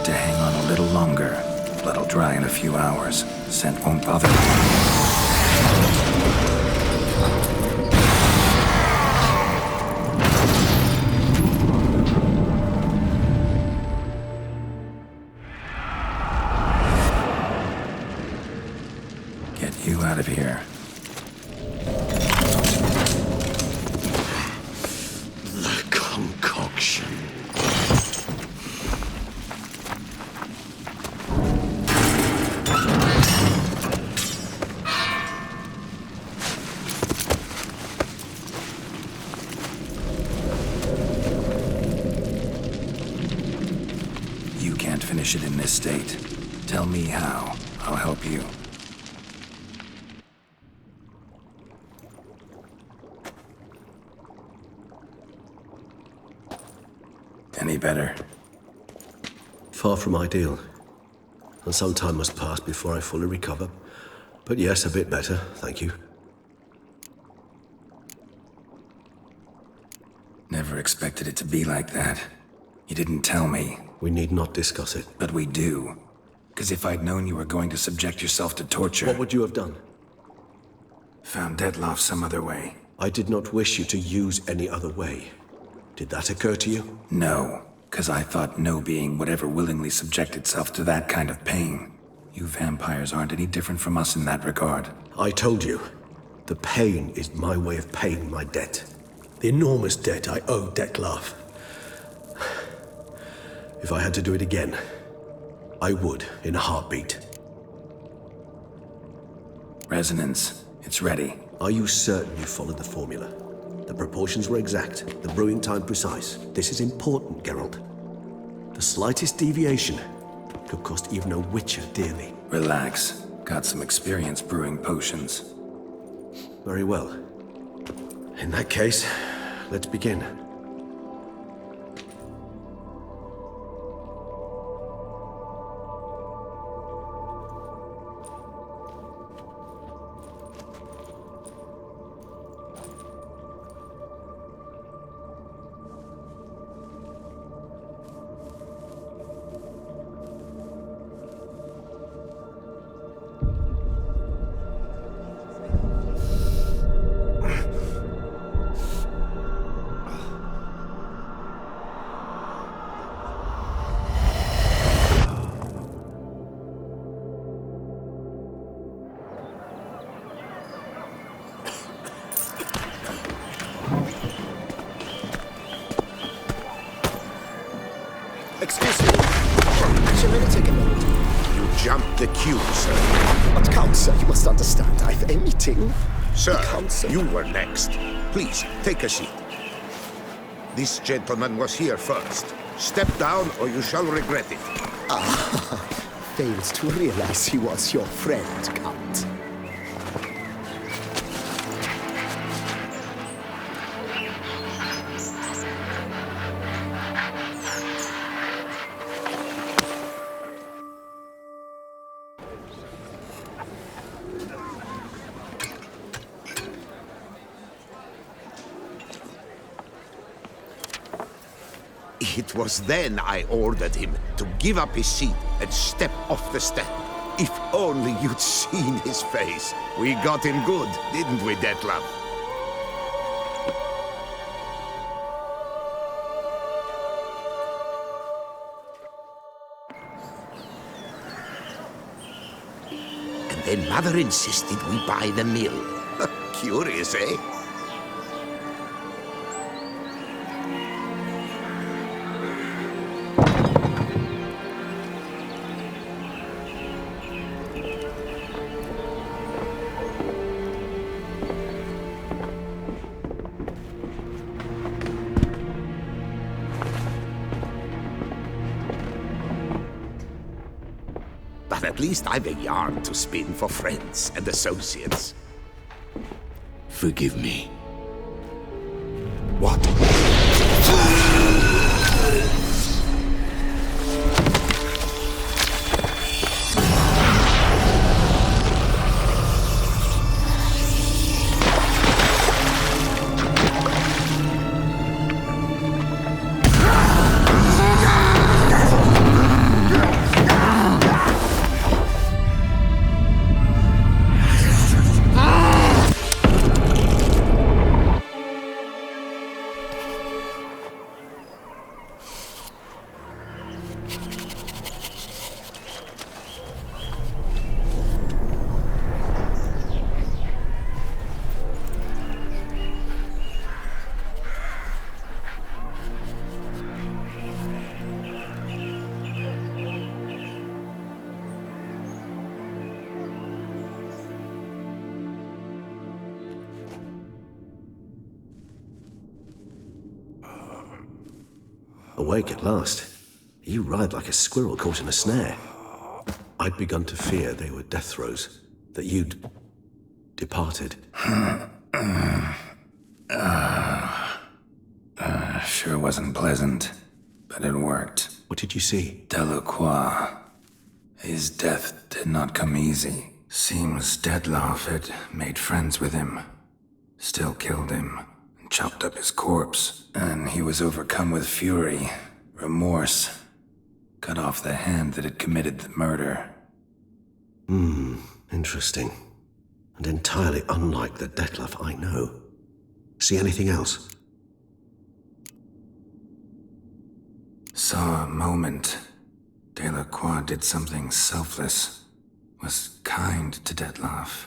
need to hang on a little longer. Blood'll dry in a few hours. Scent won't bother me. You out of here. The concoction. You can't finish it in this state. Tell me how. I'll help you. Any better? Far from ideal. And some time must pass before I fully recover. But yes, a bit better, thank you. Never expected it to be like that. You didn't tell me. We need not discuss it. But we do. Because if I'd known you were going to subject yourself to torture... What would you have done? Found Detloff some other way. I did not wish you to use any other way. Did that occur to you? No, because I thought no being would ever willingly subject itself to that kind of pain. You vampires aren't any different from us in that regard. I told you, the pain is my way of paying my debt. The enormous debt I owe Detloff. If I had to do it again, I would in a heartbeat. Resonance, it's ready. Are you certain you followed the formula? The proportions were exact, the brewing time precise. This is important, Geralt. The slightest deviation could cost even a witcher dearly. Relax. Got some experience brewing potions. Very well. In that case, let's begin. Excuse me. Actually, may I take a moment? You jumped the queue, sir. But Count, sir, you must understand. I've a meeting. Sir, Count, sir. you were next. Please, take a seat. This gentleman was here first. Step down or you shall regret it. Fails to realize he was your friend, Count. It was then I ordered him to give up his seat and step off the step. If only you'd seen his face. We got him good, didn't we, Detloff? And then Mother insisted we buy the mill. Curious, eh? But at least I've a yarn to spin for friends and associates. Forgive me. What? Awake at last. You ride like a squirrel caught in a snare. I'd begun to fear they were death throes, that you'd departed. Sure wasn't pleasant, but it worked. What did you see? Delacroix. His death did not come easy. Seems Dettlaff had made friends with him. Still killed him, and chopped up his corpse. And he was overcome with fury, remorse. Cut off the hand that had committed the murder. Interesting. And entirely unlike the Dettlaff I know. See anything else? Saw a moment. Delacroix did something selfless. Was kind to Dettlaff.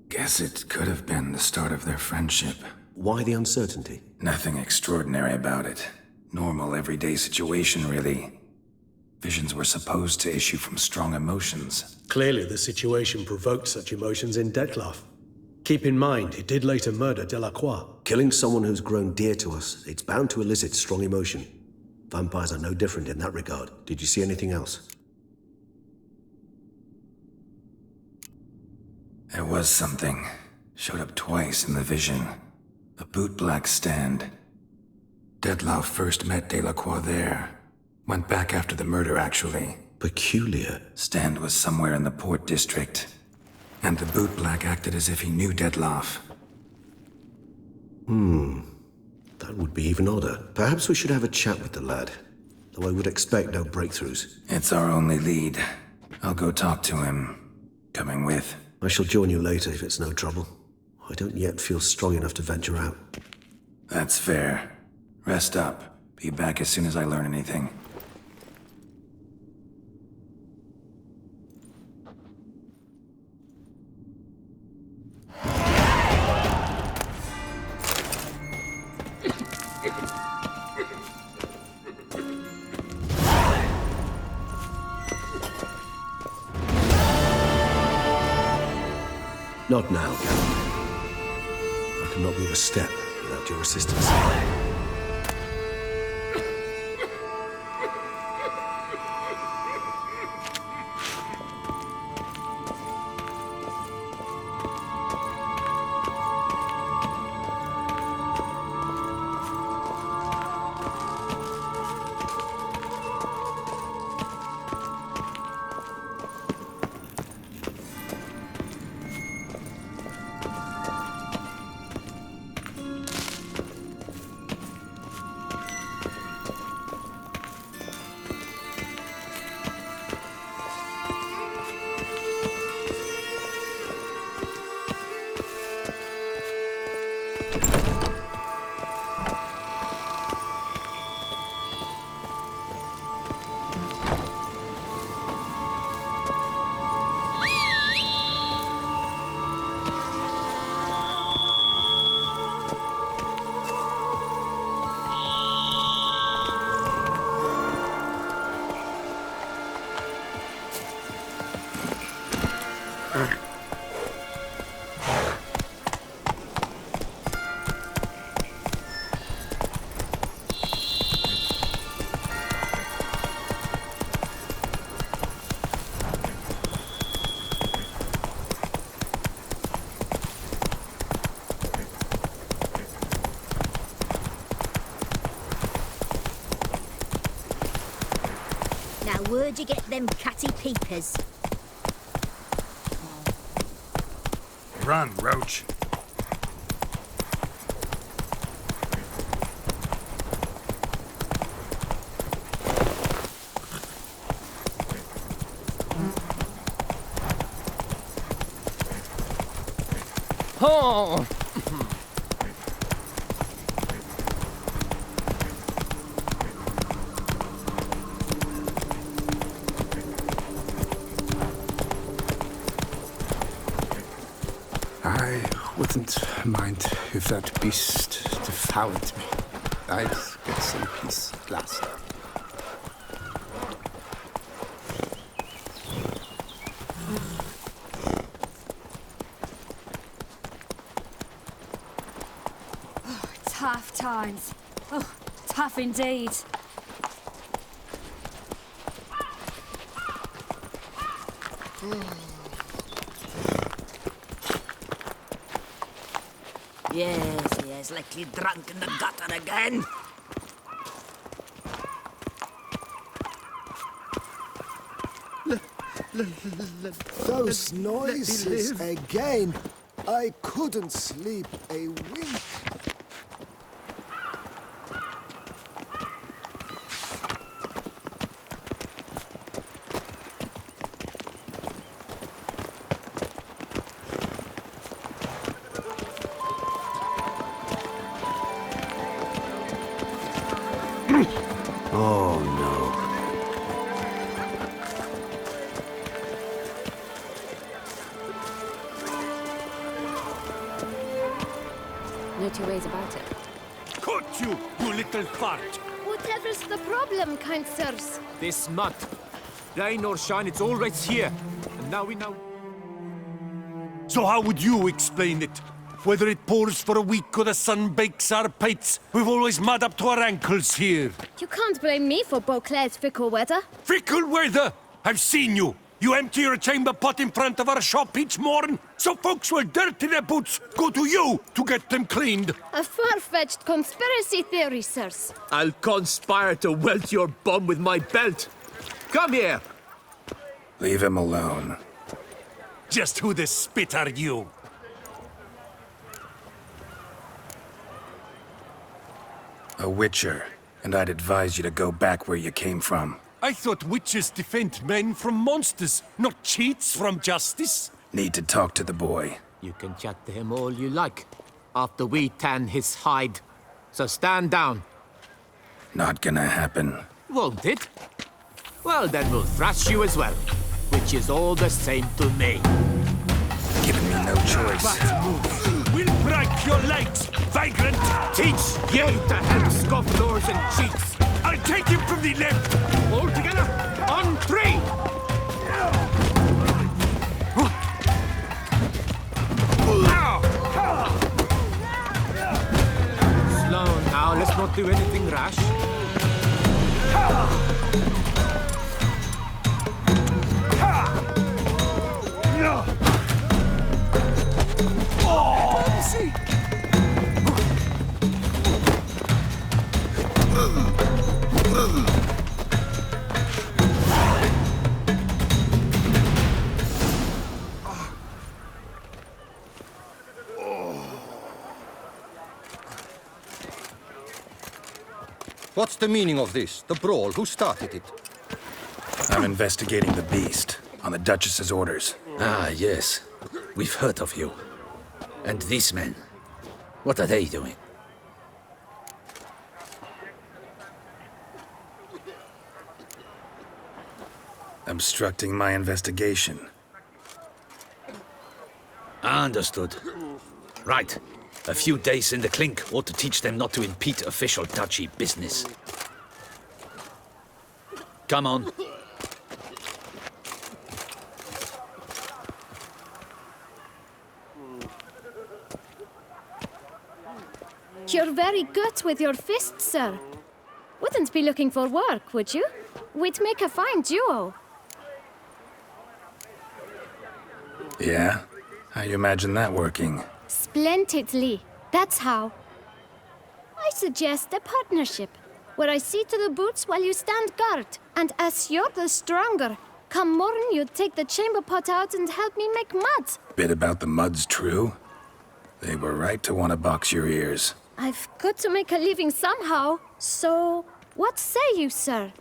Guess it could have been the start of their friendship. Why the uncertainty? Nothing extraordinary about it. Normal, everyday situation, really. Visions were supposed to issue from strong emotions. Clearly, the situation provoked such emotions in Dettlaff. Keep in mind, he did later murder Delacroix. Killing someone who's grown dear to us, it's bound to elicit strong emotion. Vampires are no different in that regard. Did you see anything else? There was something. Showed up twice in the vision. A bootblack stand. Dettlaff first met Delacroix there. Went back after the murder, actually. Peculiar. Stand was somewhere in the Port District. And the bootblack acted as if he knew Dettlaff. That would be even odder. Perhaps we should have a chat with the lad. Though I would expect no breakthroughs. It's our only lead. I'll go talk to him. Coming with? I shall join you later if it's no trouble. I don't yet feel strong enough to venture out. That's fair. Rest up. Be back as soon as I learn anything. Not now, Gavin. I cannot move a step without your assistance. Where'd you get them catty peepers? Run, Roach. Oh! I wouldn't mind if that beast devoured me. I'd get some peace at last. Tough times. Oh, tough indeed. Yes, likely drunk in the gutter again. Those noises again. I couldn't sleep a wink. Oh no. No two ways about it. Caught you, you little fart! Whatever's the problem, kind sirs? This mud. Rain or shine, it's always here. And now we know. So how would you explain it? Whether it pours for a week or the sun bakes our pates, we've always mud up to our ankles here. You can't blame me for Beauclair's fickle weather. Fickle weather! I've seen you! You empty your chamber pot in front of our shop each morn, so folks will dirty their boots, go to you to get them cleaned. A far-fetched conspiracy theory, sirs. I'll conspire to welt your bum with my belt. Come here. Leave him alone. Just who the spit are you? A witcher, and I'd advise you to go back where you came from. I thought witches defend men from monsters, not cheats from justice. Need to talk to the boy. You can chat to him all you like, after we tan his hide. So stand down. Not gonna happen. Won't it? Well, then we'll thrash you as well, which is all the same to me. Giving me no choice. Bad move. We'll break your legs, vagrant! Teach ye to hand scofflaws and cheats. I'll take him from the left! All together, on three! Slow now, let's not do anything rash. What's the meaning of this? The brawl? Who started it? I'm investigating the beast, on the Duchess's orders. Ah, yes. We've heard of you. And these men, what are they doing? Obstructing my investigation. Understood. Right. A few days in the clink ought to teach them not to impede official duchy business. Come on. You're very good with your fists, sir. Wouldn't be looking for work, would you? We'd make a fine duo. Yeah? How you imagine that working? Splendidly. That's how. I suggest a partnership, where I see to the boots while you stand guard. And as you're the stronger, come morn you take the chamber pot out and help me make mud. Bit about the mud's true? They were right to want to box your ears. I've got to make a living somehow, so what say you, sir?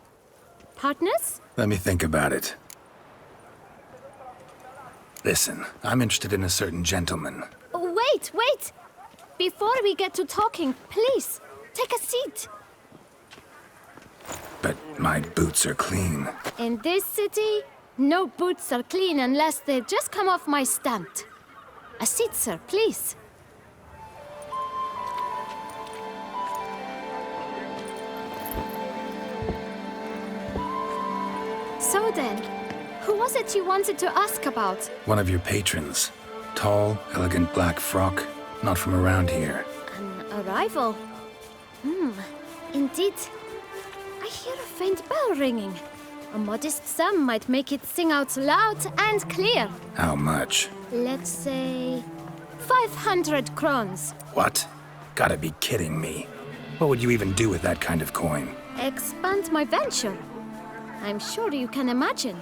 Partners? Let me think about it. Listen, I'm interested in a certain gentleman. Wait! Before we get to talking, please, take a seat. But my boots are clean. In this city, no boots are clean unless they just come off my stand. A seat, sir, please. So then, who was it you wanted to ask about? One of your patrons. Tall, elegant black frock. Not from around here. An arrival? Indeed. I hear a faint bell ringing. A modest sum might make it sing out loud and clear. How much? Let's say 500 crowns. What? Gotta be kidding me. What would you even do with that kind of coin? Expand my venture. I'm sure you can imagine.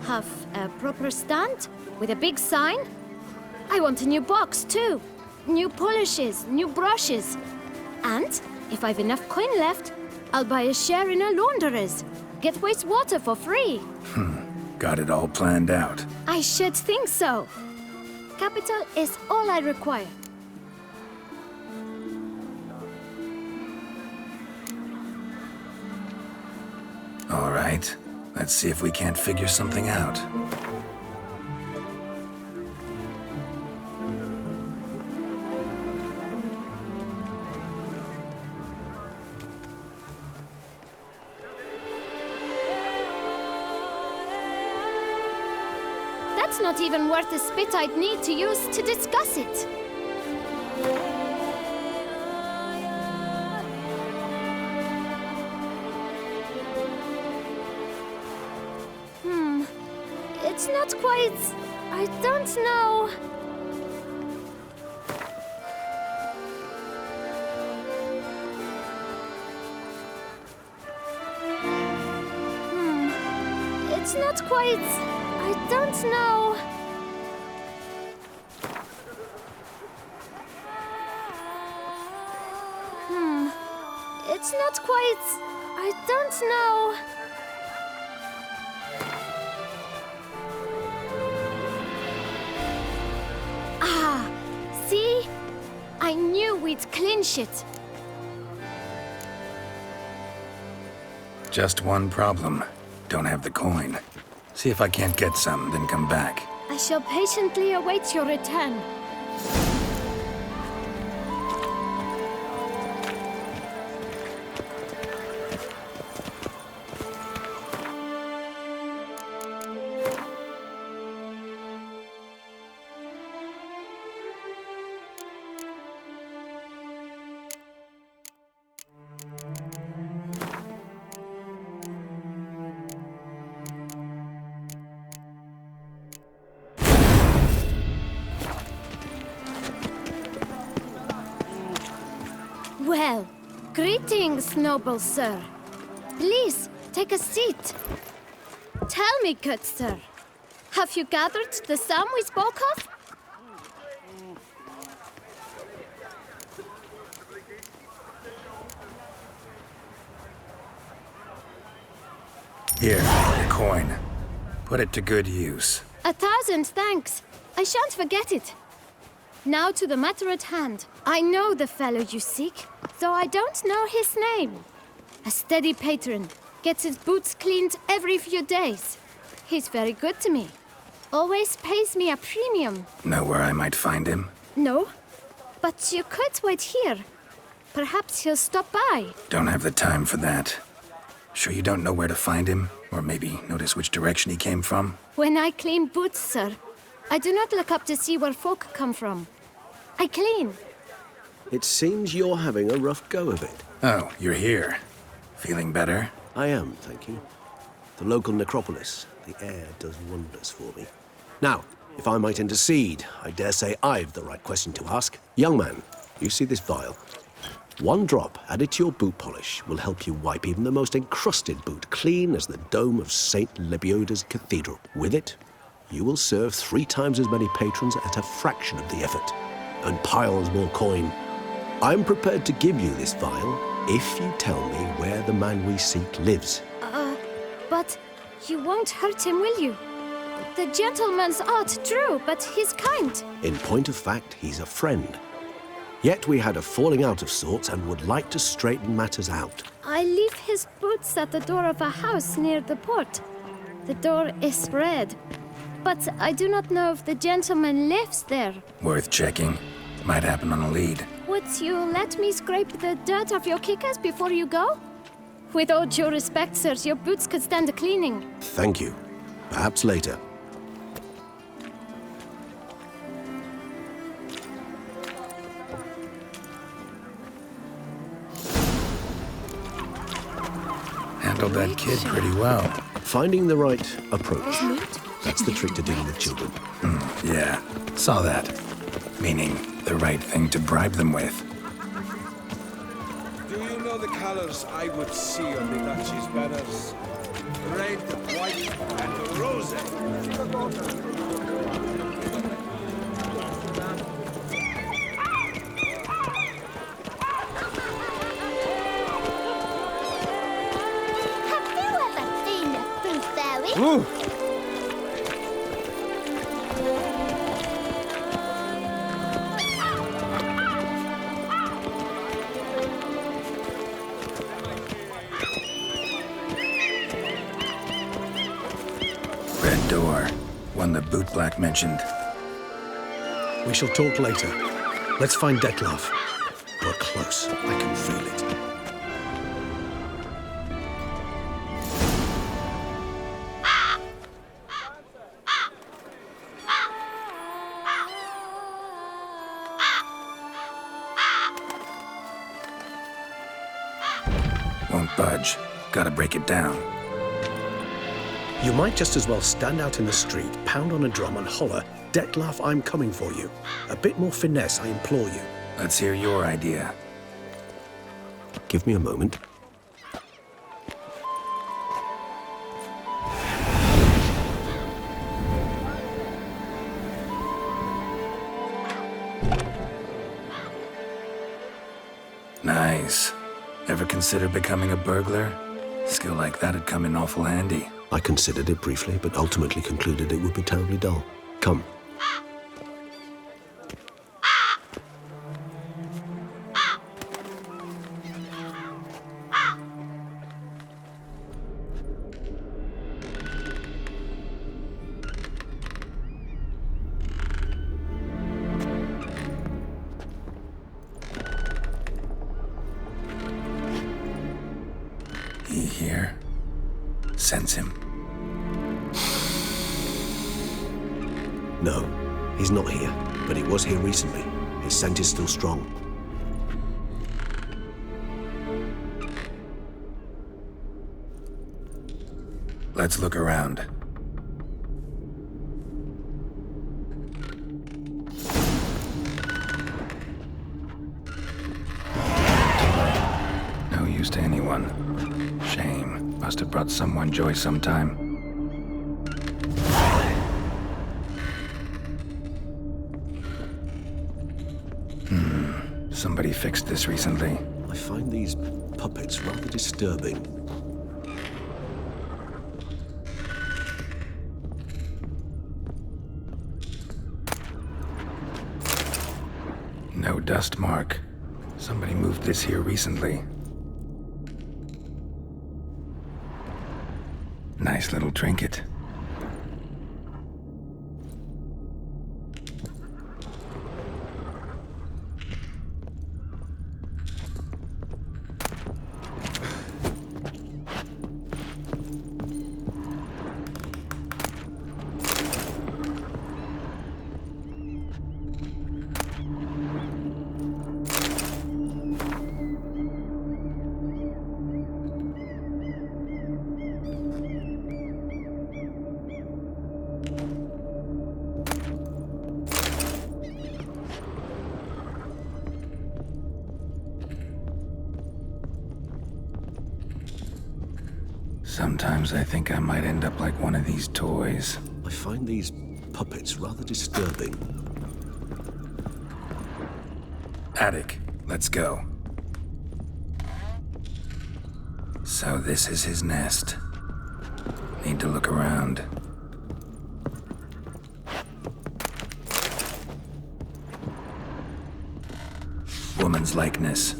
Have a proper stand with a big sign. I want a new box too. New polishes, new brushes. And if I've enough coin left, I'll buy a share in a launderer's. Get wastewater for free. Got it all planned out. I should think so. Capital is all I require. All right. Let's see if we can't figure something out. That's not even worth the spit I'd need to use to discuss it. It's not quite... I don't know... It's not quite... I don't know... It's not quite... I don't know... Ah, see? I knew we'd clinch it. Just one problem. Don't have the coin. See if I can't get some, then come back. I shall patiently await your return. Well, greetings, noble sir. Please, take a seat. Tell me, good sir, have you gathered the sum we spoke of? Here, the coin. Put it to good use. 1,000 thanks. I shan't forget it. Now to the matter at hand. I know the fellow you seek, though I don't know his name. A steady patron. Gets his boots cleaned every few days. He's very good to me. Always pays me a premium. Know where I might find him? No, but you could wait here. Perhaps he'll stop by. Don't have the time for that. Sure you don't know where to find him? Or maybe notice which direction he came from? When I clean boots, sir, I do not look up to see where folk come from. I clean. It seems you're having a rough go of it. Oh, you're here. Feeling better? I am, thank you. The local necropolis. The air does wonders for me. Now, if I might intercede, I dare say I've the right question to ask. Young man, you see this vial? One drop added to your boot polish will help you wipe even the most encrusted boot clean as the dome of St. Lebioda's Cathedral. With it, you will serve 3 times as many patrons at a fraction of the effort, and piles more coin. I'm prepared to give you this vial if you tell me where the man we seek lives. But you won't hurt him, will you? The gentleman's odd, true, but he's kind. In point of fact, he's a friend. Yet we had a falling out of sorts and would like to straighten matters out. I leave his boots at the door of a house near the port. The door is red, but I do not know if the gentleman lives there. Worth checking. Might happen on a lead. Would you let me scrape the dirt off your kickers before you go? With all due respect, sirs, your boots could stand a cleaning. Thank you. Perhaps later. Handled that kid pretty well. Finding the right approach. That's the trick to dealing with children. Yeah, saw that. Meaning, the right thing to bribe them with. Do you know the colors I would see on the Duchy's banners? Red, white, and rose. Have you ever seen a fruit fairy? Ooh. Red door. One the bootblack mentioned. We shall talk later. Let's find Dettlaff. We're close. I can feel it. Won't budge. Gotta break it down. You might just as well stand out in the street, pound on a drum and holler, "Dettlaff, I'm coming for you." A bit more finesse, I implore you. Let's hear your idea. Give me a moment. Nice. Ever consider becoming a burglar? Skill like that'd come in awful handy. I considered it briefly, but ultimately concluded it would be terribly dull. Come. He here? Sense him. No, he's not here, but he was here recently. His scent is still strong. Let's look around. No use to anyone. Shame. Must have brought someone joy sometime. Somebody fixed this recently. I find these puppets rather disturbing. No dust mark. Somebody moved this here recently. Nice little trinket. Sometimes I think I might end up like one of these toys. I find these puppets rather disturbing. Attic, let's go. So this is his nest. Need to look around. Woman's likeness.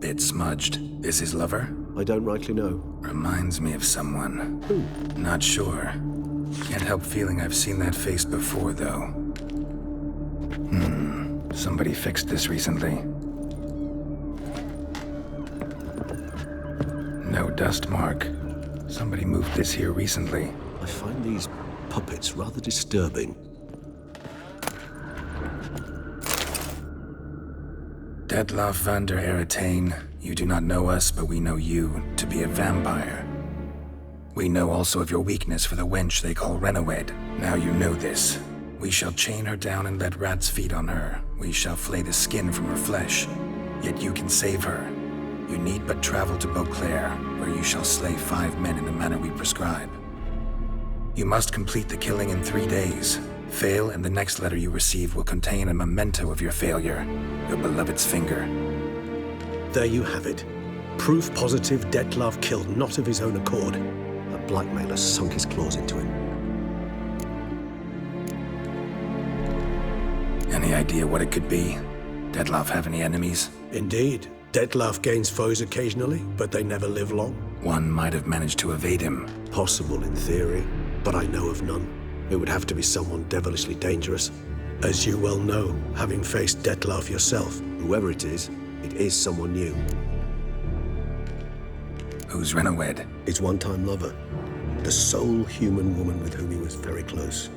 Bit smudged. Is his lover? I don't rightly know. Reminds me of someone. Who? Not sure. Can't help feeling I've seen that face before, though. Somebody fixed this recently. No dust mark. Somebody moved this here recently. I find these puppets rather disturbing. Dettlaff van der Eretain, you do not know us, but we know you to be a vampire. We know also of your weakness for the wench they call Renowed. Now you know this. We shall chain her down and let rats feed on her. We shall flay the skin from her flesh. Yet you can save her. You need but travel to Beauclair, where you shall slay 5 men in the manner we prescribe. You must complete the killing in 3 days. Fail, and the next letter you receive will contain a memento of your failure. Your beloved's finger. There you have it. Proof positive Dettlaff killed not of his own accord. A blackmailer sunk his claws into him. Any idea what it could be? Dettlaff have any enemies? Indeed. Dettlaff gains foes occasionally, but they never live long. One might have managed to evade him. Possible in theory, but I know of none. It would have to be someone devilishly dangerous. As you well know, having faced Dettlaff yourself. Whoever it is someone new. Who's Renowed? His one-time lover. The sole human woman with whom he was very close.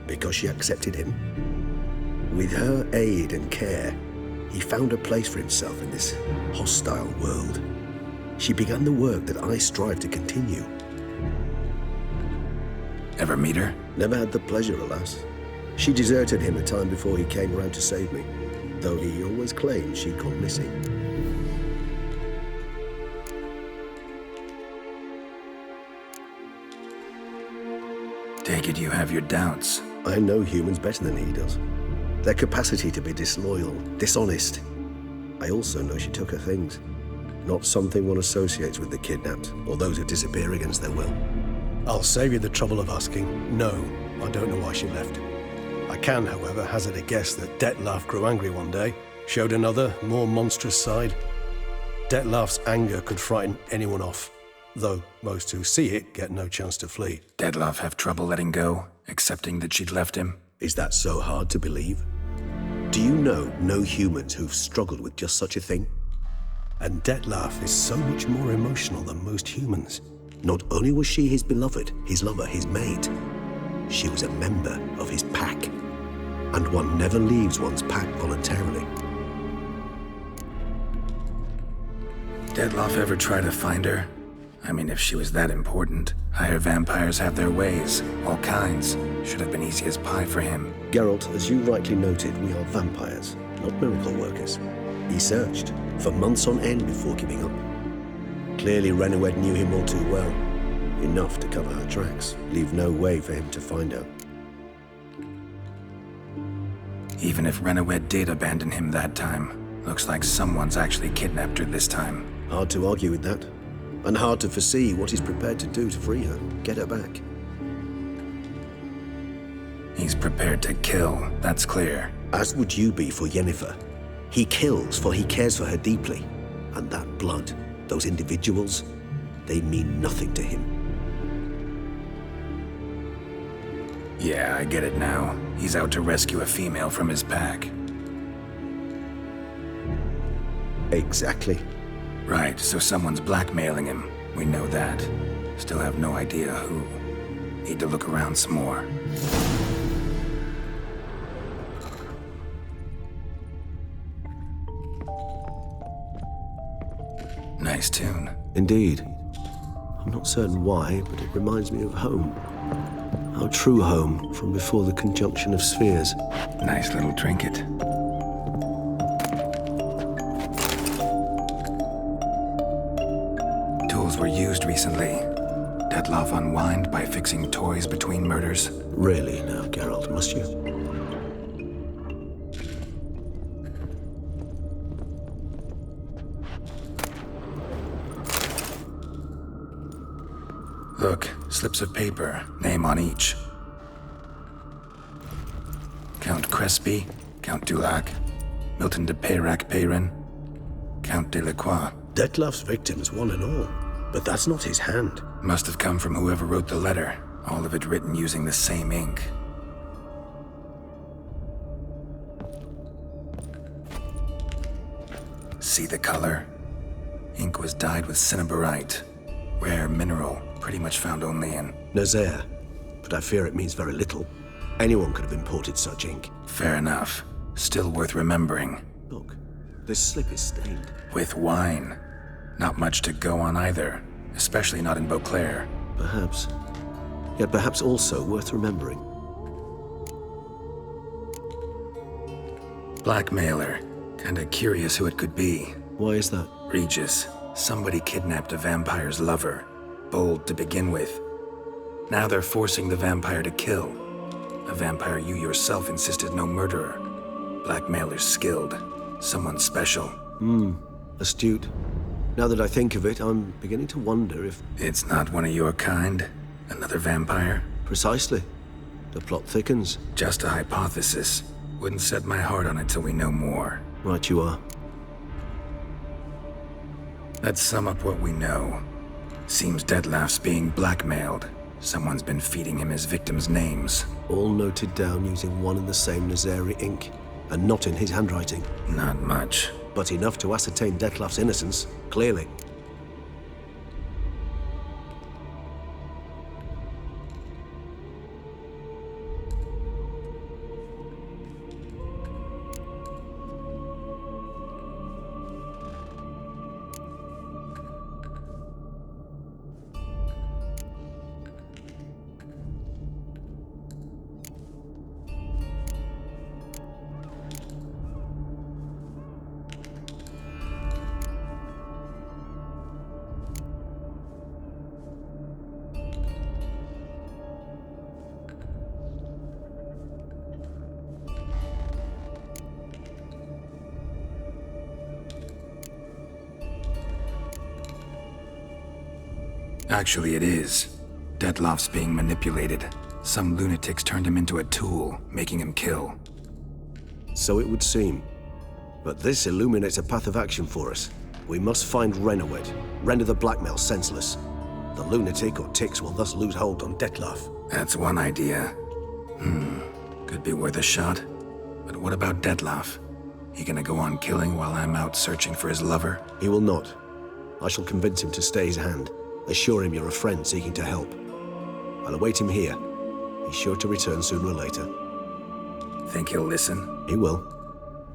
Because she accepted him. With her aid and care, he found a place for himself in this hostile world. She began the work that I strive to continue. Ever meet her? Never had the pleasure, alas. She deserted him a time before he came around to save me, though he always claimed she'd gone missing. Take it you have your doubts. I know humans better than he does. Their capacity to be disloyal, dishonest. I also know she took her things. Not something one associates with the kidnapped, or those who disappear against their will. I'll save you the trouble of asking. No, I don't know why she left. I can, however, hazard a guess that Dettlaff grew angry one day, showed another, more monstrous side. Dettlaff's anger could frighten anyone off, though most who see it get no chance to flee. Dettlaff have trouble letting go, accepting that she'd left him? Is that so hard to believe? Do you know no humans who've struggled with just such a thing? And Dettlaff is so much more emotional than most humans. Not only was she his beloved, his lover, his mate, she was a member of his pack. And one never leaves one's pack voluntarily. Dettlaff ever try to find her? I mean, if she was that important. Higher vampires have their ways, all kinds. Should have been easy as pie for him. Geralt, as you rightly noted, we are vampires, not miracle workers. He searched for months on end before giving up. Clearly Renowed knew him all too well. Enough to cover her tracks, leave no way for him to find her. Even if Renowed did abandon him that time, looks like someone's actually kidnapped her this time. Hard to argue with that. And hard to foresee what he's prepared to do to free her, get her back. He's prepared to kill, that's clear. As would you be for Yennefer. He kills for he cares for her deeply. And that blood, those individuals, they mean nothing to him. Yeah, I get it now. He's out to rescue a female from his pack. Exactly. Right, so someone's blackmailing him. We know that. Still have no idea who. Need to look around some more. Nice tune. Indeed. I'm not certain why, but it reminds me of home. Our true home from before the conjunction of spheres. Nice little trinket. Tools were used recently. Dettlaff unwind by fixing toys between murders. Really now, Geralt, must you? Look, slips of paper, name on each. Count Crespi, Count Dulac, Milton de Peyrac-Peyrin, Count Delacroix. Dettlaff's victims, one and all. But that's not his hand. Must have come from whoever wrote the letter. All of it written using the same ink. See the color? Ink was dyed with cinnabarite. Rare mineral, pretty much found only in Nazaire, but I fear it means very little. Anyone could have imported such ink. Fair enough. Still worth remembering. Look, this slip is stained. With wine. Not much to go on either, especially not in Beauclair. Perhaps. Yet perhaps also worth remembering. Blackmailer. Kinda curious who it could be. Why is that? Regis. Somebody kidnapped a vampire's lover. Bold to begin with. Now they're forcing the vampire to kill. A vampire you yourself insisted no murderer. Blackmailer's skilled. Someone special. Astute. Now that I think of it, I'm beginning to wonder if... It's not one of your kind? Another vampire? Precisely. The plot thickens. Just a hypothesis. Wouldn't set my heart on it till we know more. Right you are. Let's sum up what we know. Seems Detlef's being blackmailed. Someone's been feeding him his victims' names. All noted down using one and the same Nazari ink, and not in his handwriting. Not much. But enough to ascertain Detlef's innocence, clearly. Actually, it is. Detlef's being manipulated. Some lunatics turned him into a tool, making him kill. So it would seem. But this illuminates a path of action for us. We must find Renowet, render the blackmail senseless. The lunatic or ticks will thus lose hold on Detlef. That's one idea. Could be worth a shot. But what about Detlef? He gonna go on killing while I'm out searching for his lover? He will not. I shall convince him to stay his hand. Assure him you're a friend seeking to help. I'll await him here. He's sure to return sooner or later. Think he'll listen? He will.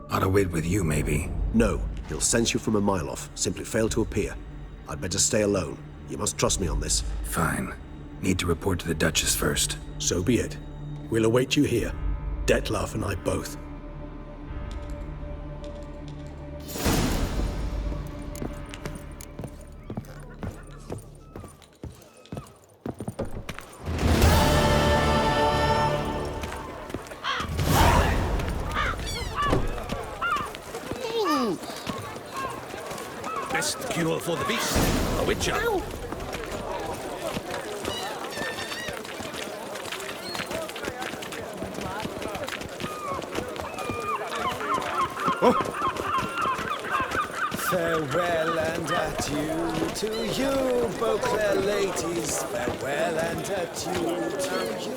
Ought to wait with you, maybe. No, he'll sense you from a mile off. Simply fail to appear. I'd better stay alone. You must trust me on this. Fine. Need to report to the Duchess first. So be it. We'll await you here. Detlef and I both. Best cure for the beast, a witcher. Ow. Farewell and adieu to you, Beauclair ladies. Farewell and adieu to you.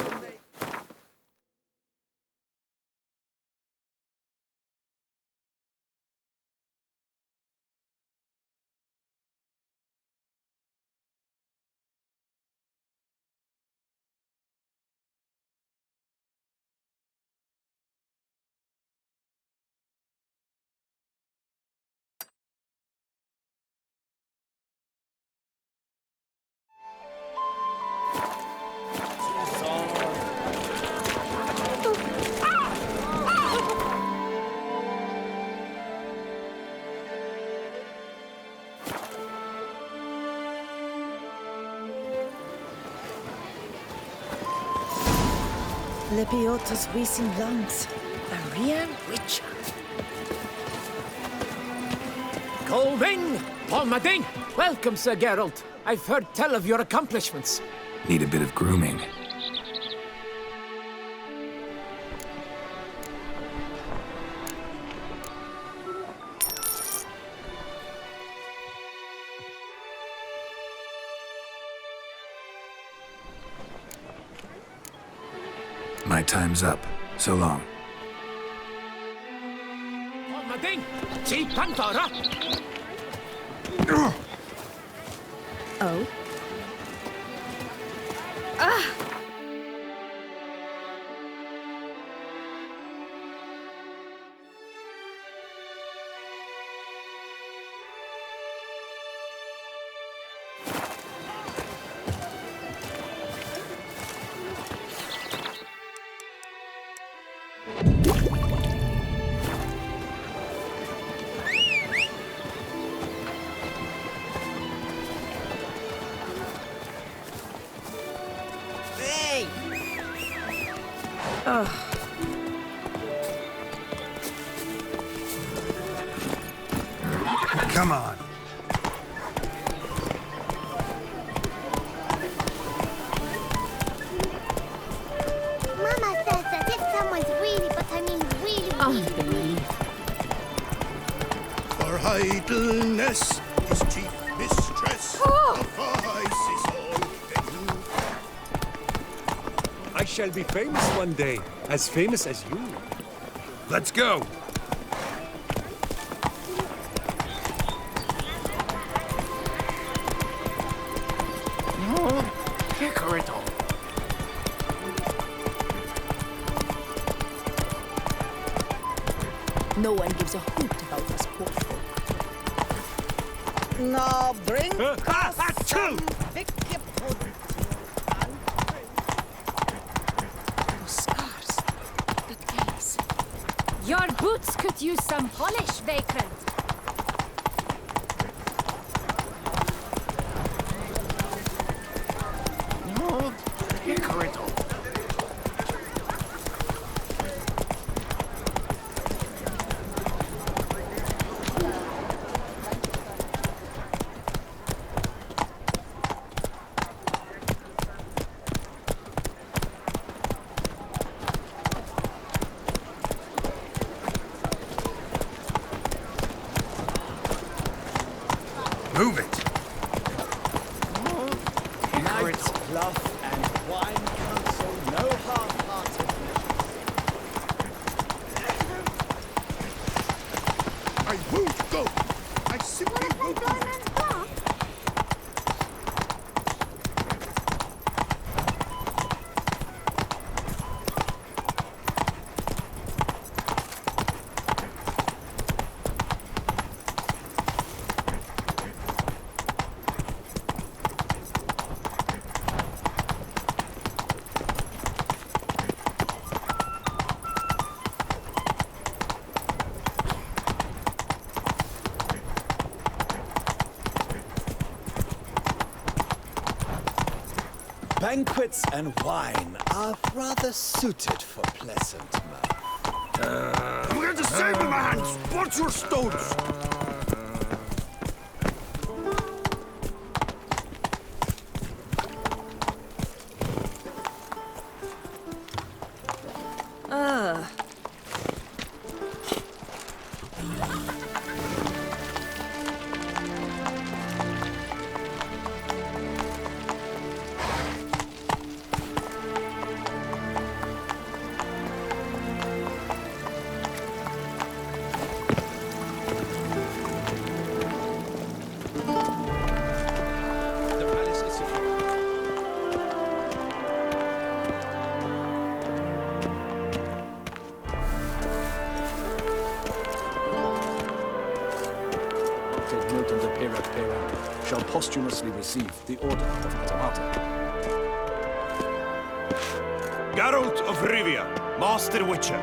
Lepiotus Wisin Lungs, a real witcher. Colvin! Palmading! Welcome, Sir Geralt. I've heard tell of your accomplishments. Need a bit of grooming. My time's up. So long. Palmading! Si Pantora! Oh? Come on. Mama says that if someone's really, but I mean really, Unbelievable. For idleness is chief mistress. The vice is all they do. I shall be famous one day, as famous as you. Let's go. No, Hickoryto. No one gives a hoot about us poor folk. Now bring us some thicky pudding. Those scars. The gaze. Your boots could use some polish, vagrant. No, Hickoryto. Move it. Night's bluff and wine counsel no half-heartedness. I won't go. I simply won't go. Banquets and wine are rather suited for pleasant mirth. We got the same in my hands. What's your stones? The palace is secure. Take note of the Pera shall posthumously receive the Order of Matamata. Geralt of Rivia, Master Witcher.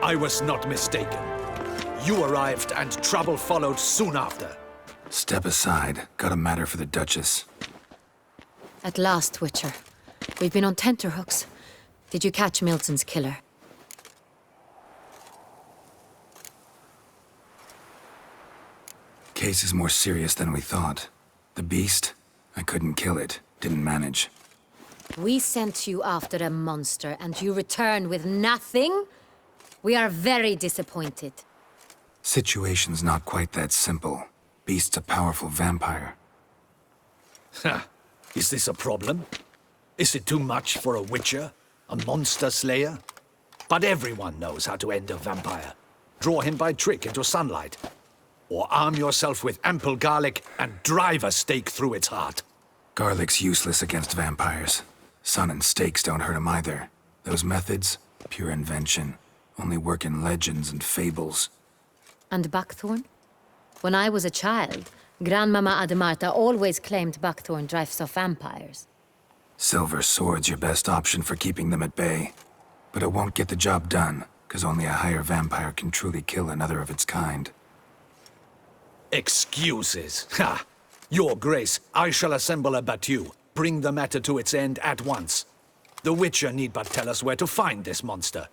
I was not mistaken. You arrived and trouble followed soon after. Step aside. Got a matter for the Duchess. At last, Witcher. We've been on tenterhooks. Did you catch Milton's killer? Case is more serious than we thought. The beast? I couldn't kill it. Didn't manage. We sent you after a monster, and you return with nothing? We are very disappointed. Situation's not quite that simple. Beast's a powerful vampire. Ha! Is this a problem? Is it too much for a witcher? A monster slayer? But everyone knows how to end a vampire. Draw him by trick into sunlight. Or arm yourself with ample garlic and drive a stake through its heart. Garlic's useless against vampires. Sun and stakes don't hurt him either. Those methods, pure invention. Only work in legends and fables. And buckthorn? When I was a child, Grandmama Ademarta always claimed buckthorn drives off vampires. Silver sword's your best option for keeping them at bay. But it won't get the job done, because only a higher vampire can truly kill another of its kind. Excuses. Ha! Your Grace, I shall assemble a battue. Bring the matter to its end at once. The Witcher need but tell us where to find this monster.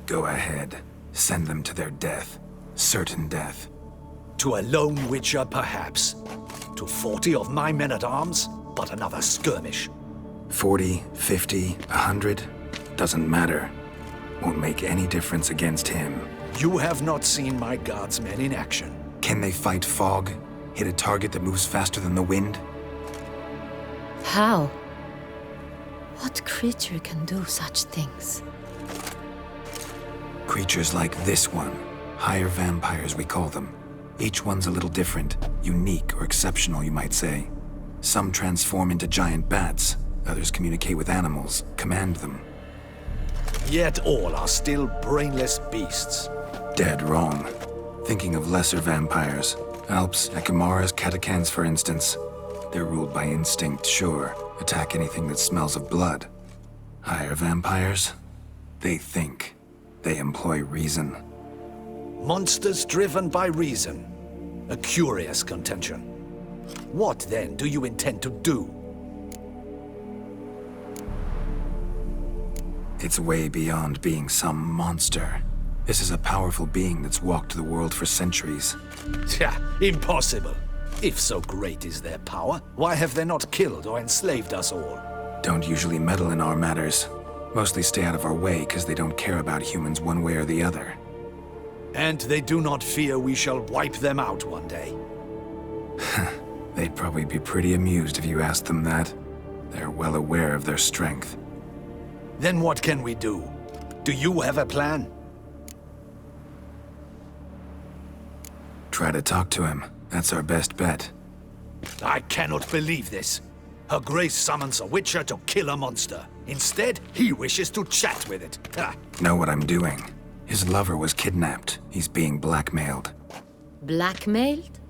Go ahead. Send them to their death. Certain death. To a lone Witcher, perhaps. To 40 of my men-at-arms, but another skirmish. 40, 50, 100? Doesn't matter. Won't make any difference against him. You have not seen my guardsmen in action. Can they fight fog? Hit a target that moves faster than the wind? How? What creature can do such things? Creatures like this one. Higher vampires, we call them. Each one's a little different. Unique or exceptional, you might say. Some transform into giant bats. Others communicate with animals, command them. Yet all are still brainless beasts. Dead wrong. Thinking of lesser vampires. Alps, Ekamaras, Catacans, for instance. They're ruled by instinct, sure. Attack anything that smells of blood. Higher vampires? They think. They employ reason. Monsters driven by reason. A curious contention. What, then, do you intend to do? It's way beyond being some monster. This is a powerful being that's walked the world for centuries. Tja, impossible. If so great is their power, why have they not killed or enslaved us all? Don't usually meddle in our matters. Mostly stay out of our way because they don't care about humans one way or the other. And they do not fear we shall wipe them out one day. They'd probably be pretty amused if you asked them that. They're well aware of their strength. Then what can we do? Do you have a plan? Try to talk to him. That's our best bet. I cannot believe this. Her Grace summons a Witcher to kill a monster. Instead, he wishes to chat with it. Ha. Know what I'm doing. His lover was kidnapped. He's being blackmailed. Blackmailed?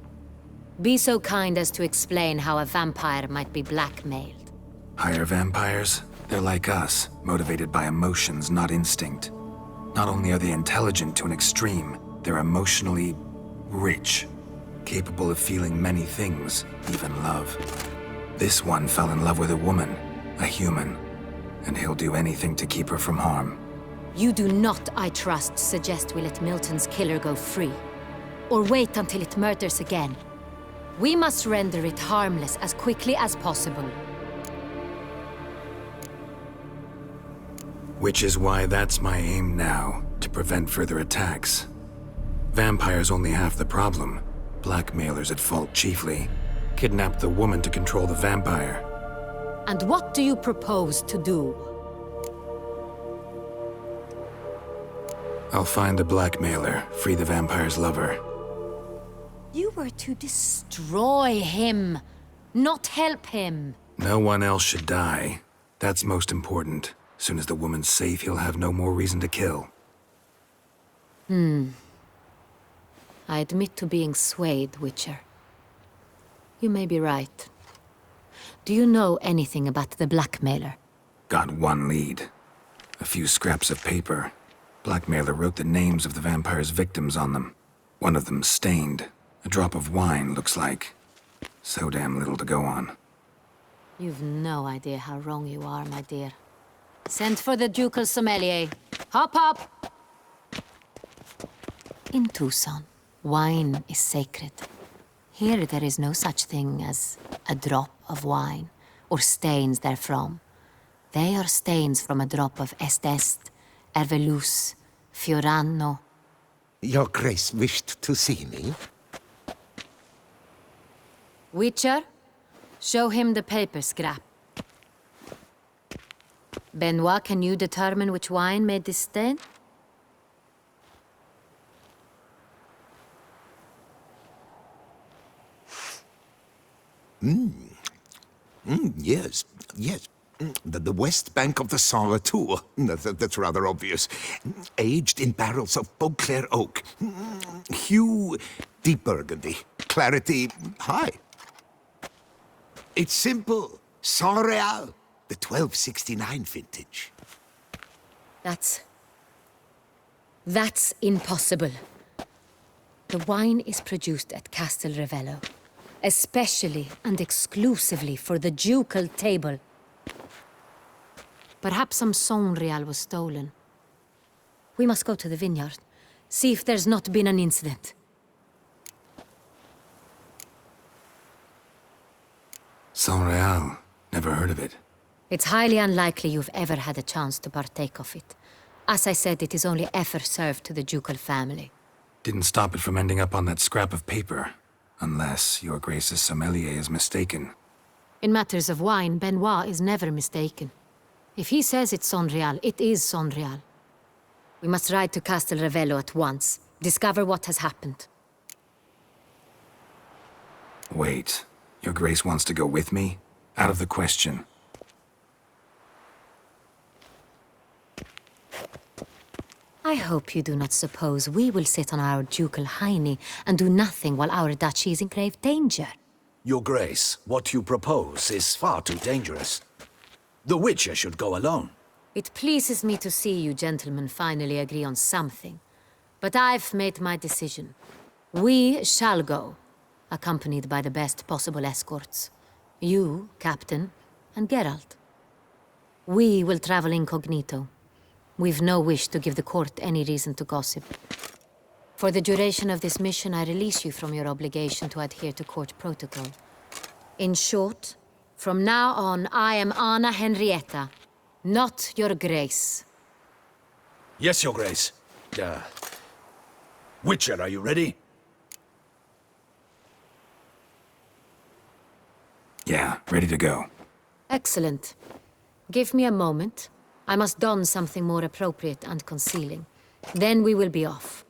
Be so kind as to explain how a vampire might be blackmailed. Higher vampires? They're like us, motivated by emotions, not instinct. Not only are they intelligent to an extreme, they're emotionally rich, capable of feeling many things, even love. This one fell in love with a woman, a human, and he'll do anything to keep her from harm. You do not, I trust, suggest we let Milton's killer go free. Or wait until it murders again. We must render it harmless as quickly as possible. Which is why that's my aim now, to prevent further attacks. Vampires only half the problem. Blackmailers at fault chiefly. Kidnapped the woman to control the vampire. And what do you propose to do? I'll find the blackmailer, free the vampire's lover. You were to destroy him, not help him. No one else should die. That's most important. Soon as the woman's safe, he'll have no more reason to kill. I admit to being swayed, Witcher. You may be right. Do you know anything about the blackmailer? Got one lead. A few scraps of paper. Blackmailer wrote the names of the vampire's victims on them. One of them stained. A drop of wine, looks like. So damn little to go on. You've no idea how wrong you are, my dear. Send for the ducal sommelier. Hop, hop! In Tucson, wine is sacred. Here there is no such thing as a drop of wine, or stains therefrom. They are stains from a drop of Est, Ervelus, Fiorano. Your Grace wished to see me? Witcher, show him the paper scrap. Benoit, can you determine which wine made this stain? Yes, yes. The west bank of the Sala, too. That's rather obvious. Aged in barrels of Beauclair oak. Hue, deep burgundy. Clarity, high. It's simple. Saint Real, the 1269 vintage. That's impossible. The wine is produced at Castel Ravello, especially and exclusively for the ducal table. Perhaps some Sonreal was stolen. We must go to the vineyard, see if there's not been an incident. Sonreal. Never heard of it. It's highly unlikely you've ever had a chance to partake of it. As I said, it is only ever served to the ducal family. Didn't stop it from ending up on that scrap of paper. Unless your Grace's sommelier is mistaken. In matters of wine, Benoit is never mistaken. If he says it's Sonreal, it is Sonreal. We must ride to Castel Ravello at once. Discover what has happened. Wait. Your Grace wants to go with me? Out of the question. I hope you do not suppose we will sit on our ducal hiney and do nothing while our duchy is in grave danger. Your Grace, what you propose is far too dangerous. The Witcher should go alone. It pleases me to see you gentlemen finally agree on something. But I've made my decision. We shall go, accompanied by the best possible escorts. You, Captain, and Geralt. We will travel incognito. We've no wish to give the court any reason to gossip. For the duration of this mission, I release you from your obligation to adhere to court protocol. In short, from now on, I am Anna Henrietta, not your Grace. Yes, Your Grace. Witcher, are you ready? Yeah, ready to go. Excellent. Give me a moment. I must don something more appropriate and concealing. Then we will be off.